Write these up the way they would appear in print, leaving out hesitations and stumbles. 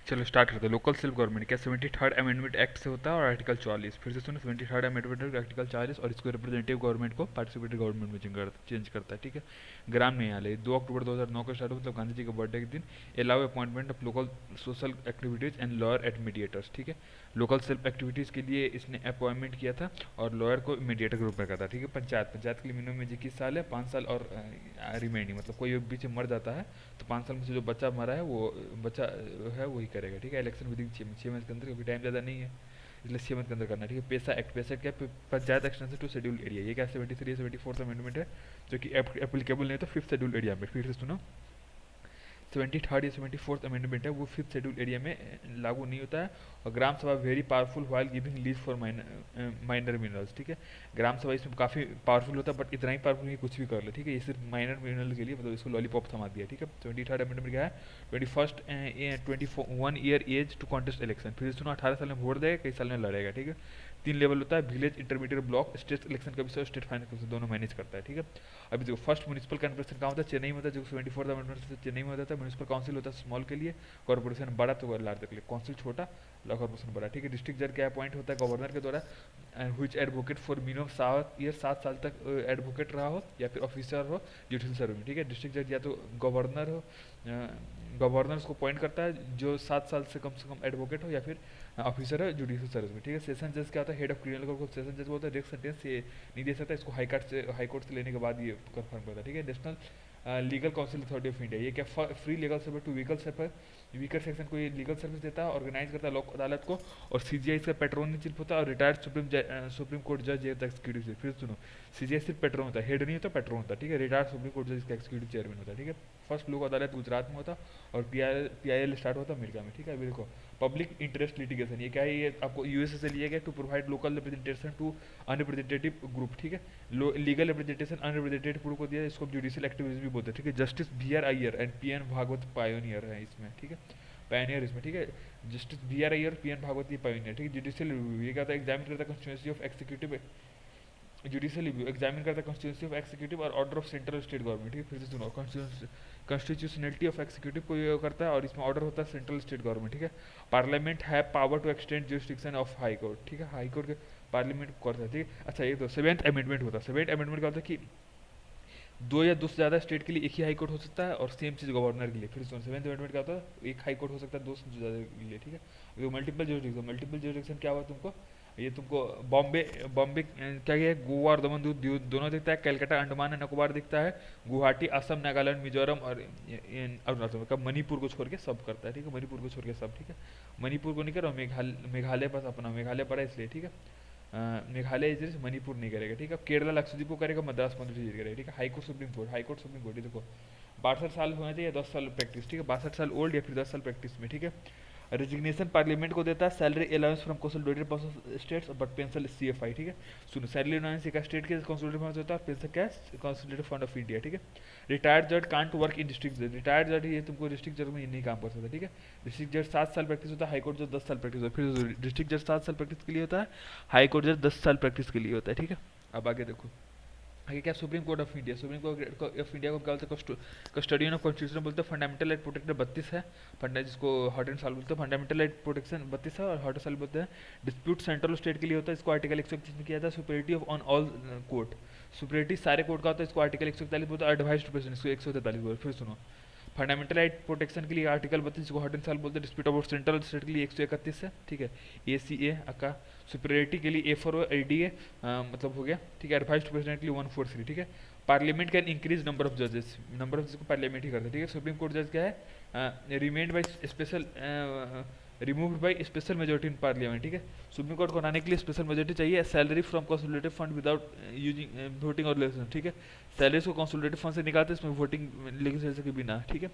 चलो स्टार्ट करते हैं। लोकल सेल्फ गवर्नमेंट क्या 73rd अमेंडमेंट एक्ट से होता है और आर्टिकल 44, फिर से सुनो, 73rd अमेंडमेंट आर्टिकल 40 और इसको रिप्रेजेंटेटिव गवर्नमेंट को पार्टिसिपेटरी गवर्नमेंट में चेंज करता है, ठीक है। ग्राम न्यायालय 2 अक्टूबर 2009 को स्टार्ट हुआ, मतलब गांधी जी के बर्थडे के दिन। Allow appointment of local social activities and lawyer eight mediators, ठीक है। लोकल सेल्फ एक्टिविटीज़ के लिए इसने अपॉइंटमेंट किया था और लॉयर को मीडिएटर के रूप में करता है, ठीक है। पंचायत के लिए मिनिमम एज 21 साल है, 5 साल और रिमेनिंग, मतलब कोई बीच में मर जाता है तो 5 साल में से जो बच्चा मरा है वो बच्चा है वही करेगा, ठीक है। इलेक्शन विद इन 6 मंथ के अंदर, क्योंकि टाइम ज़्यादा नहीं है इसलिए 6 मंथ के अंदर करना है, ठीक है। पैसा एक्ट क्या है? Panchayat extension to schedule area, ये क्या 73 74 अमेंडमेंट है जो कि एप्लीकेबल नहीं था 5th शेड्यूल एरिया में। फिर से सुनो, 73rd या 74th अमेंडमेंट है वो 5th शेड्यूल एरिया में लागू नहीं होता है। और ग्राम सभा very powerful while giving lease for minor minerals, ठीक है। ग्राम सभा इसमें काफ़ी पावरफुल होता है, बट इतना ही पावरफुल नहीं कुछ भी कर ले, ठीक है। ये सिर्फ माइनर मिनरल के लिए, मतलब इसको लॉलीपॉप थमा दिया, ठीक है। 73rd अमेंडमेंट क्या है? 21 ईयर टू कॉन्टेस्ट इलेक्शन, फिर सुनो 18 साल में वोट देगा, कई साल में लड़ेगा, ठीक है। 3 लेवल होता है, village, intermediate, block, state election का भी स्टेट फाइनेंस का दोनों मैनेज करता है, ठीक है। अभी देखो, फर्स्ट म्यूनिसिपल कॉर्पोरेशन कहाँ होता है? चेन्नई में होता है, जो 74th अमेंडमेंट से चेन्नई में होता है। म्यूनिसिपल काउंसिल होता है स्मॉल के लिए, कॉर्पोरेशन बड़ा तो लार्ज के लिए, काउंसिल छोटा, कॉर्पोरेशन बड़ा, ठीक है। डिस्ट्रिक्ट जज क्या अपॉइंट होता है? गवर्नर के द्वारा, व्हिच एडवोकेट फॉर मिनिमम 7 साल तक एडवोकेट रहा हो या फिर ऑफिसर हो जुडिशल सर्विस में, ठीक है। डिस्ट्रिक्ट जज या तो गवर्नर हो, गवर्नर उसको अपॉइंट करता है जो 7 साल से कम एडवोकेट हो या फिर ऑफिसर है जुडिशल सर्विस में, ठीक है। सेशन जज क्या होता है? हेड ऑफ क्रिमिनल कोर्ट को सेशन जज बोलता है। डायरेक्ट सेंटेंस ये नहीं दे सकता, इसको हाई कोर्ट से लेने के बाद ये कंफर्म करता है, ठीक है। National legal council authority of India, ये क्या free legal service to weaker section को ये लीगल सर्विस देता है, ऑर्गेनाइज करता है लोक अदालत को। और सीजीआई इसका पेट्रोन चीफ होता है और रिटायर्ड सुप्रीम कोर्ट जज ये एक्जीक्यूटिव चीफ। फिर सुनो, सीजीआई सिर्फ पेट्रोन होता है, हेड नहीं होता, पेट्रोन होता है, ठीक है। रिटायर्ड सुप्रीम कोर्ट जज इसका एक्जीक्यूटिव चेयरमैन होता है, ठीक है। फर्स्ट लोक अदालत गुजरात में होता और पीआईएल स्टार्ट होता अमेरिका में, ठीक है। अभी देखो, पब्लिक इंटरेस्ट लिटिगेशन, ये क्या है? ये आपको यूएसए से लिया गया to provide local representation to unrepresentative group, ठीक है। लीगल रिप्रेजेंटेशन अनरिप्रेजेंटेटिव ग्रुप को दिया, इसको जुडिशियल एक्टिविज्म भी बोलते हैं, ठीक है। Justice BR Iyer and PN Bhagwat pioneer है इसमें, ठीक है। पायोनियर इसमें, ठीक है। Justice BR Iyer, PN Bhagwat ये पायोनियर, ठीक है। जुडिशियल रिव्यू ये क्या था? एग्जामिन करता है constituency of executive, judicial review examine करता है कॉन्स्टिट्यूएंसी ऑफ एक्जीक्यूटिव और order of central state government, ठीक है। फिर से सुनो, कॉन्स्टिट्यूशनलिटी ऑफ एक्जीक्यूटिव को ये करता है और इसमें ऑर्डर होता है सेंट्रल स्टेट गवर्नमेंट, ठीक है। पार्लियामेंट है power to extend jurisdiction of high court, ठीक है। हाई कोर्ट के पार्लियामेंट करता है, ठीक है। अच्छा, ये तो 7th अमेंडमेंट होता है। 7th अमेंडमेंट क्या होता है कि दो या दो से ज़्यादा स्टेट के लिए एक ही हाई कोर्ट हो सकता है और सेम चीज़ गवर्नर के लिए। फिर सुनो, 7th अमेंडमेंट क्या होता है? एक हाई कोर्ट हो सकता है दो से ज़्यादा के लिए, ठीक है। अभी मल्टीपल जुरिस्डिक्शन क्या हुआ तुमको? ये तुमको बॉम्बे बॉम्बे क्या है? गोवा और दमन दोनों दिखता है, कलकत्ता अंडमान एंड निकोबार दिखता है, गुवाहाटी असम नागालैंड मिजोरम और अरुणाचल का मणिपुर को छोड़ के सब करता है, ठीक है। मणिपुर को छोड़ के सब, ठीक है। मणिपुर को नहीं करो, मेघालय पास अपना मेघालय पड़ा इसलिए, ठीक है। मेघालय इस मणिपुर नहीं करेगा, ठीक है। केरला लक्षद्वीप को करेगा, मद्रास पंद्रह करेगा, ठीक है। हाई कोर्ट सुप्रीम कोर्ट, ये देखो 62 साल होना चाहिए, 10 साल प्रैक्टिस, ठीक है। 62 साल ओल्ड या फिर 10 साल प्रैक्टिस में, ठीक है। रेजिग्नेशन पार्लियामेंट को देता है, salary allowance from consolidated person states but pension CFI, ठीक है। सुनो, सैलरी अलाउंस एक स्टेट के कंसोलिडेटेड फंड होता है और पेंशन क्या है? कंसोलिडेटेड फंड ऑफ इंडिया, ठीक है। रिटायर्ड जज कांट वर्क इन डिस्ट्रिक्ट जज, रिटायर्ड जज ये तुमको डिस्ट्रिक्ट जज में ये नहीं काम कर सकता, ठीक है। डिस्ट्रिक्ट जज 7 साल प्रैक्टिस होता है, हाईकोर्ट जज 10 साल प्रैक्टिस होता है। फिर डिस्ट्रिक्ट जज 7 साल प्रैक्टिस के लिए होता है, हाईकोर्ट जज 10 साल प्रैक्टिस के लिए होता है, ठीक है। अब आगे देखो, आगे क्या? Supreme Court of India, supreme Court of India को क्या बोलते हैं? कस्टोडियन ऑफ कॉन्स्टिट्यूशन बोलते हैं। फंडामेंटल राइट प्रोटेक्टर 32 है, जिसको हॉट एंड साल बोलते हैं। फंडामेंटल राइट प्रोटेक्शन 32 है और हॉट एंड साल बोलते हैं। डिस्प्यूट सेंट्रल स्टेट के लिए होता है, इसको आर्टिकल 131 में किया था। सुपरिटी ऑफ ऑन ऑल कोर्ट, सुपरिटी सारे कोर्ट का होता है, इसको आर्टिकल 141 बोलता है। एडवाइस टू प्रेसिडेंट, इसको 143 बोलते हैं। फिर सुनो, फंडामेंटल राइट प्रोटेक्शन के लिए आर्टिकल 32 को हॉट एंड साल बोलते हैं। डिस्प्यूट ऑफ सेंट्रल स्टेट के लिए 131 है, ठीक है। ACA का सुपरिटी के लिए A4 ADA मतलब हो गया, ठीक है। एडवाइस टू प्रेसिडेंट के लिए 143, ठीक है। Parliament can increase number of जजेस, नंबर ऑफ जजेस को पार्लियामेंट ही करता है, ठीक है। सुप्रीम कोर्ट जज क्या है? Remained by special removed by special majority in parliament, ठीक है। सुप्रीम कोर्ट को हटाने के लिए स्पेशल मेजोरिटी चाहिए। Salary from consolidated fund without using voting और इलेक्शन, ठीक है। सैलरीज को कंसोलिडेटेड फंड से निकालते हैं, इसमें वोटिंग लेजिस्लेचर के बिना, ठीक है।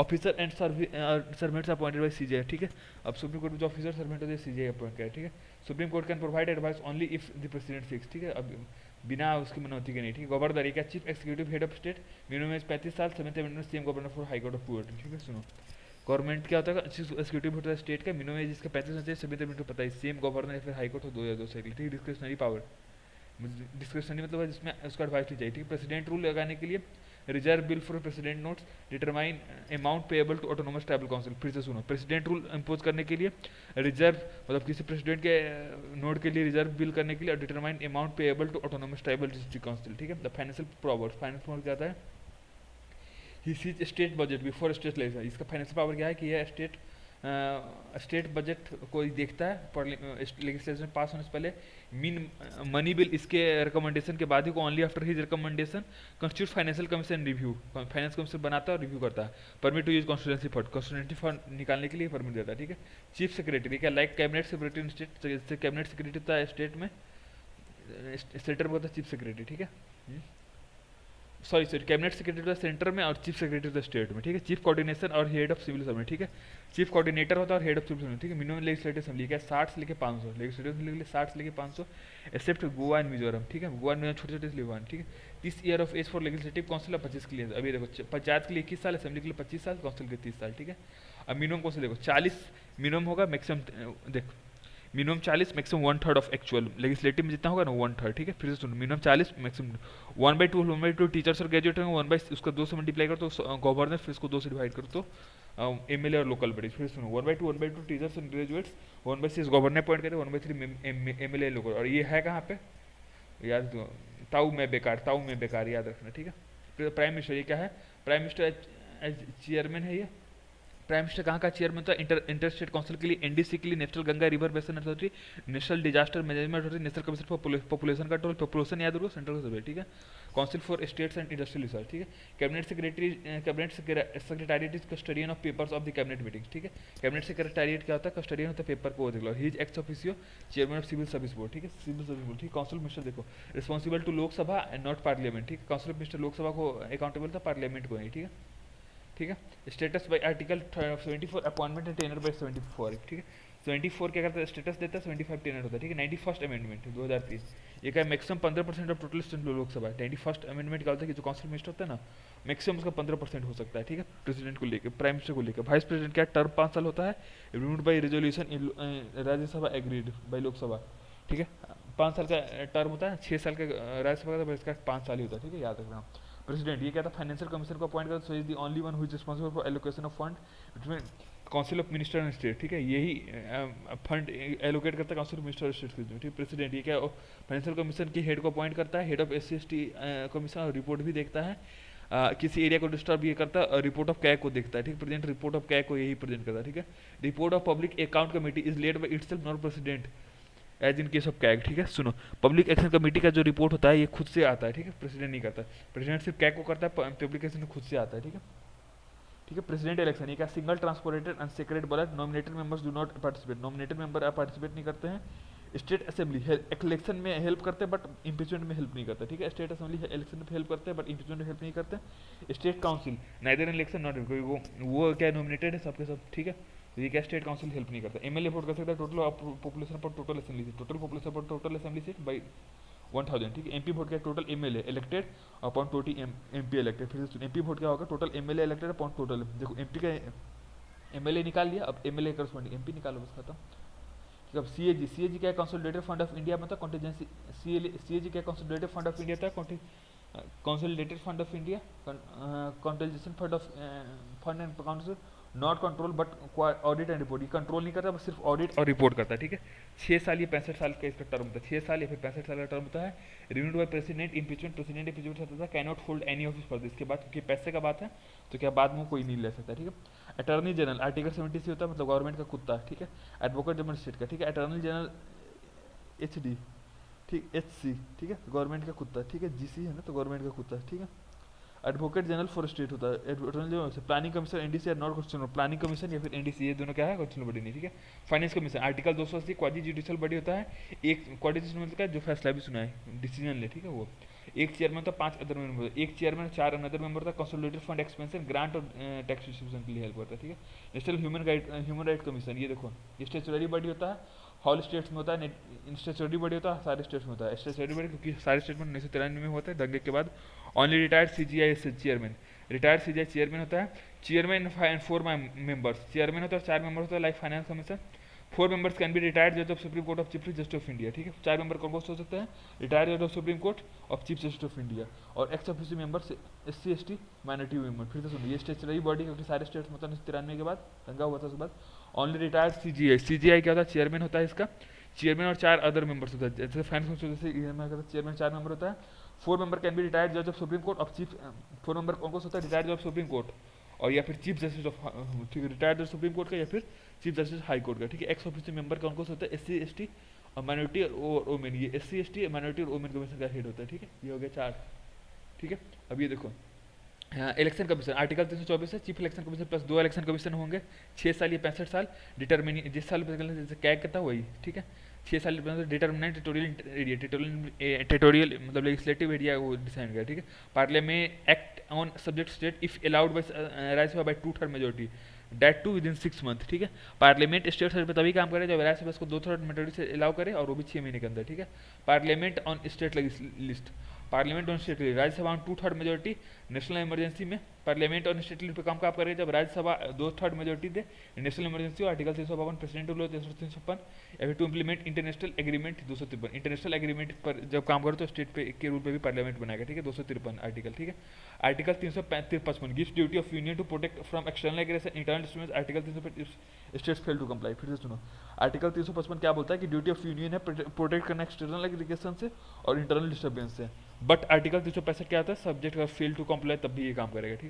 Officer and servants appointed by CGI, ठीक है। अब सुप्रीम कोर्ट में जो ऑफिसर सर्वेंट होते हैं सीजीआई अपॉइंट करे, ठीक है। Supreme court can provide advice only if the president fix, ठीक है। अब बिना उसकी मनौती के नहीं, ठीक है। गवर्नर एक chief executive head of state, minimum age 35 साल, 7th amendment same governor for high court of purity, ठीक है। सुनो, गवर्नमेंट क्या होता है? चीफ एक्जीक्यूटिव होता है स्टेट का, मिनिमम एज इसका 35 होना चाहिए, 7th अमेंडमेंट पता है, सेम गवर्नर या फिर हाई कोर्ट हो, दो या दो से, ठीक है। डिस्क्रिशनरी पावर, डिस्क्रिशनरी मतलब जिसमें उसका एडवाइस नहीं चाहिए, ठीक है। प्रेसिडेंट रूल लगाने के लिए reserve bill for president notes, determine amount payable to autonomous tribal council. फिर से सुनो, प्रेसिडेंट रूल इम्पोज करने के लिए, रिजर्व मतलब किसी प्रेसिडेंट के नोट के लिए रिजर्व बिल करने के लिए, और determine amount payable to autonomous tribal district council, ठीक है। The financial power, finance power क्या आता है, he sees state budget before state legislation. इसका फाइनेंशियल पावर क्या है कि यह स्टेट बजट को ही देखता है लेजिस्लेशन पास होने से पहले, मीन मनी बिल इसके रिकमेंडेशन के बाद ही को, only after his recommendation constitute financial commission review, finance commission बनाता है और रिव्यू करता है। Permit to use constituency fund, constituency fund निकालने के लिए परमिट देता है, ठीक है। चीफ सेक्रेटरी क्या, like cabinet secretary in state, जैसे कैबिनेट सेक्रेटरी होता है स्टेट में, सेंटर में होता है चीफ सेक्रेटरी, ठीक है। सॉरी कैबिनेट सेक्रेटरी होता है सेंटर में और चीफ सेक्रेटरी होता है स्टेट में, ठीक है। चीफ कोऑर्डिनेशन और हेड ऑफ सिविल सर्विस, ठीक है। चीफ कोऑर्डिनेटर होता है और हेड ऑफ सिविल सर्विस, ठीक है। मिनिमम लेजिस्लेटिव असेंबली क्या, 60 से लेके 500, लेजिस्लेटिव असेंबली के लिए 60 से लेके 500, एक्सेप्ट गोवा एंड मिजोरम, ठीक है। गोवा में छोटे छोटे स्लीवान, ठीक है। 30 year of age for legislative council, 25 के लिए, अभी देखो पंचायत के लिए 21 साल, असेंबली के लिए 25 साल, काउंसिल के 30 साल, ठीक है। अब मिनिमम कौन से देखो 40 मिनिमम होगा, मैक्सिमम देखो minimum 40, maximum 1/3 of actual, legislative में जितना होगा ना 1/3, ठीक है। फिर से सुनो, मिनिमम 40, मैक्सिमम 1/2 टीचर्स और ग्रेजुएट होंगे, 1/, उसका 2 से मल्टीप्लाई करो तो गवर्नर, फिर इसको 2 से डिवाइड करो तो एमएलए और लोकल बॉडीज। फिर सुनो 1/2 teachers and graduates, 1/6 governor appoint करे, 1/3 एमएलए लोकल। और ये है कहाँ पे, याद ताऊ में बेकार याद रखना, ठीक है। प्राइम मिनिस्टर, ये क्या है, प्राइम मिनिस्टर एज चेयरमैन है ये। प्राइम मिनिस्टर कहाँ का चेयरमैन था, इंटर स्टेट काउंसिल के लिए, एनडीसी के लिए, national Ganga river basin authority, national disaster management authority, national commission for population control, population याद रखो, सेंट्रल का सर्वे, ठीक है। Council for states and industrial research, ठीक है। Cabinet secretariat is custodian of papers of the cabinet meeting, ठीक है। Cabinet secretariat क्या होता है, कस्टडियन होता है पेपर को, देख लो। He is ex officio chairman of civil service board, ठीक है। सिविल सर्विस बोर्ड, ठीक है। काउंसिल मिनिस्टर देखो, responsible to Lok Sabha and not parliament, ठीक है। काउंसिल मिनिस्टर लोकसभा को अकाउंटेबल था, पार्लियामेंट को नहीं, ठीक है, ठीक है। Status by article 74, appointment and tenure by 74, ठीक है। 74 क्या करता है, स्टेटस देता है, 75 टेनर होता है, ठीक है। 91st अमेंडमेंट 2003, ये क्या maximum 15% of total state Lok Sabha. 91st amendment क्या होता है कि जो काउंसिल मिनिस्टर होता है ना, मैक्सिमम उसका 15% हो सकता है, ठीक है। प्रेसिडेंट को लेकर, प्राइम मिनिस्टर को लेकर। वाइस प्रेसिडेंट क्या, टर्म 5 साल होता है, renewed by resolution Rajya Sabha agreed by Lok Sabha, ठीक है। 5 साल का टर्म होता है, 6 साल का राज्यसभा का, इसका 5 साल ही होता है, ठीक है, याद रखना। प्रेसिडेंट ये क्या था, फाइनेंशियल कमीशन को अपॉइंट करता है, so is the only one who is responsible for allocation of fund between council of minister and state, ठीक है। यही फंड एलोकेट करता है काउंसिल ऑफ मिनिस्टर और स्टेट के बीच में, ठीक है। प्रेसिडेंट ये क्या, फाइनेंशियल कमीशन की हेड को अपॉइंट करता है, हेड ऑफ SC/ST कमीशन, और रिपोर्ट भी देखता है, किसी एरिया को डिस्टर्ब ये करता है, और रिपोर्ट ऑफ कैग को देखता है, ठीक है। प्रेसिडेंट रिपोर्ट ऑफ कैग को यही प्रेजेंट करता है, ठीक है। Report of public account committee is laid by itself, not president as in case of CAG, ठीक है। सुनो, पब्लिक एक्शन कमेटी का जो रिपोर्ट होता है ये खुद से आता है, ठीक है, प्रेसिडेंट नहीं करता। प्रेसिडेंट सिर्फ कैग को करता है, पब्लिक एक्शन खुद से आता है, ठीक है, ठीक है। प्रेसिडेंट इलेक्शन ये क्या, single transported and secret ballot, nominated members do not participate, nominated member participate नहीं करते हैं। स्टेट असेंबली इलेक्शन में हेल्प करते हैं बट इम्पीचमेंट में हेल्प नहीं करते, ठीक है। स्टेट असेंबली इलेक्शन में हेल्प करते हैं बट इम्पीचमेंट में हेल्प नहीं करते। State council neither election not, वो क्या नॉमिनेटेड है सबके सब, ठीक है। तो ये क्या, स्टेट काउंसिल हेल्प नहीं करता। एमएलए वोट कर सकता है टोटल पॉपुलेशन पर total assembly seat, total population पर टोटल असेंबली सीट बाई 1000, ठीक है। एमपी वोट क्या, total MLA elected upon 20 MP elected. फिर से एमपी वोट क्या होगा, total MLA elected upon total, देखो एमपी का एमएलए निकाल लिया, अब एमएलए करस्पॉन्डिंग एमपी निकालो, बस खत्म। अब सीएजी क्या, कंसोलिडेटेड फंड ऑफ इंडिया मतलब कॉन्टिजेंसी, सीएजी क्या, कंसोलिडेटेड फंड ऑफ इंडिया था, consolidated fund of India, contingency fund of fund and council, not control but audit and report, ये कंट्रोल नहीं करता, बस सिर्फ ऑडिट और रिपोर्ट करता है, ठीक है। 6 साल, ये 65 साल का इसका टर्म होता है, 6 साल या फिर 65 साल का टर्म होता है। Renewed by president, impeachment, president impeachment होता है, can not hold any office for this, इसके बाद क्योंकि पैसे का बात है तो क्या बाद में कोई नहीं ले सकता, ठीक है। अटॉर्नी जनरल आर्टिकल 70 से होता है, मतलब गवर्नमेंट का कुत्ता, ठीक है। एडवोकेट जनरल स्टेट का, ठीक है। अटॉर्नी जनरल HD, ठीक, HC, ठीक है, गवर्नमेंट का कुत्ता, ठीक है। GC है ना तो गवर्नमेंट का कुत्ता, ठीक है। एडवोकेट जनरल फॉर स्टेट होता है, planning commission NDC not constitutional, planning commission या फिर NDC, ये दोनों क्या है, कॉन्स्टिट्यूशनल बॉडी नहीं, ठीक है। Finance commission article 280 quasi judicial body होता है, एक क्वाजी जुडिशियल मतलब क्या, जो फैसला भी सुना है, डिसीजन ले, ठीक है। वो एक चेयरमैन था, 5 अदर मेंबर, एक चेयरमैन 4 अनदर मेंबर था, कंसोलिडेटेड फंड एक्सपेंशन, ग्रांट और टैक्स डिस्ट्रीब्यूशन के लिए हेल्प करता है, ठीक है। नेशनल ह्यूमन राइट कमीशन, ये देखो ये स्टेचुटरी बॉडी होता है, हॉल स्टेट्स में होता है, स्टेचुटरी बॉडी होता है, सारे स्टेट्स में होता है। स्टेचुटरी बॉडी क्योंकि सारे स्टेट में 1993 में होता है दंगे के बाद। Only retired CGI chairman, retired CGI chairman होता है। चेयरमैन एंड 4 मेंबर्स, चेयरमैन होता है और 4 मेंबर होता है, like finance commission, 4 members can be retired जज of Supreme Court of Chief Justice of India, ठीक है। 4 मेंबर कौन कौन से हो सकते हैं, रिटायर्ड जज of Supreme Court of Chief Justice of India, और ex official members SC ST minority women. फिर से सुनिए, ये स्टेचुटरी बॉडी क्योंकि सारे स्टेट्स मतलब 93 के बाद दंगा हुआ था उसके बाद। ओनली रिटायर्ड CGI क्या होता है, चेयरमैन होता है इसका, चेयरमैन और 4 अदर मेंबर्स होता है, जैसे फाइनेंस जैसे चेयरमैन 4 मेंबर होता है। 4 मेंबर कैन बी रिटायर्ड जज of Supreme Court of chief, 4 member कौन कौन होता है, रिटायर्ड जज ऑफ सुप्रीम कोर्ट और या फिर चीफ जस्टिस ऑफ, ठीक है, रिटायर्ड जज सुप्रीम कोर्ट का या फिर चीफ जस्टिस हाई कोर्ट का, ठीक है। एक्स ऑफिशियल मेंबर कौन कौन होता है, SC ST और माइनॉरिटी और वोमेन, ये SC ST माइनॉरिटी और वोमेन कमीशन का हेड होता है, ठीक है। ये हो गया 4, ठीक है। अब ये देखो, हाँ, इलेक्शन कमीशन आर्टिकल 324 है, chief election commission plus 2 election commission होंगे, 6 साल या 65 साल, डिटर्मिनिंग जिस साल जैसे कैग करता है वही, ठीक है। 6 साल डिटर्मिनेंट टेरिटोरियल एरिया, टेरिटोरियल मतलब लेजिस्लेटिव एरिया वो डिसाइड किया, ठीक है। Parliament act on subject state if allowed by Rajya Sabha by 2/3 majority date to within 6 month, ठीक है। पार्लियामेंट स्टेट पे तभी काम करे जब राज्यसभा इसको 2/3 मेजोरिटी से अलाउ करे और वो भी 6 महीने के अंदर, ठीक है। Parliament on state list, parliament on state Rajya Sabha on 2/3 majority national emergency में, पार्लियामेंट ऑन स्टेट लिस्ट पे काम कब करे जब राज्यसभा 2/3 मेजोरिटी दे, national emergency article 352 president law 356, या फिर to implement international agreement 253, international agreement पर जब काम करो तो स्टेट पे के रूल पे भी पार्लियामेंट बनाएगा, ठीक है। 253 आर्टिकल, ठीक है। Article 355 gives duty of union to protect from external aggression internal disturbance, article 355 states fail to comply. फिर से सुनो, आर्टिकल 355 क्या बोलता है कि ड्यूटी ऑफ यूनियन है प्रोटेक्ट करना एक्सटर्नल एग्रीगेशन से और इंटरनल डिस्टर्बेंस से, बट आर्टिकल 365 क्या आता है, सब्जेक्ट अगर फेल टू कंप्लाई तब भी ये काम करेगा, ठीक है।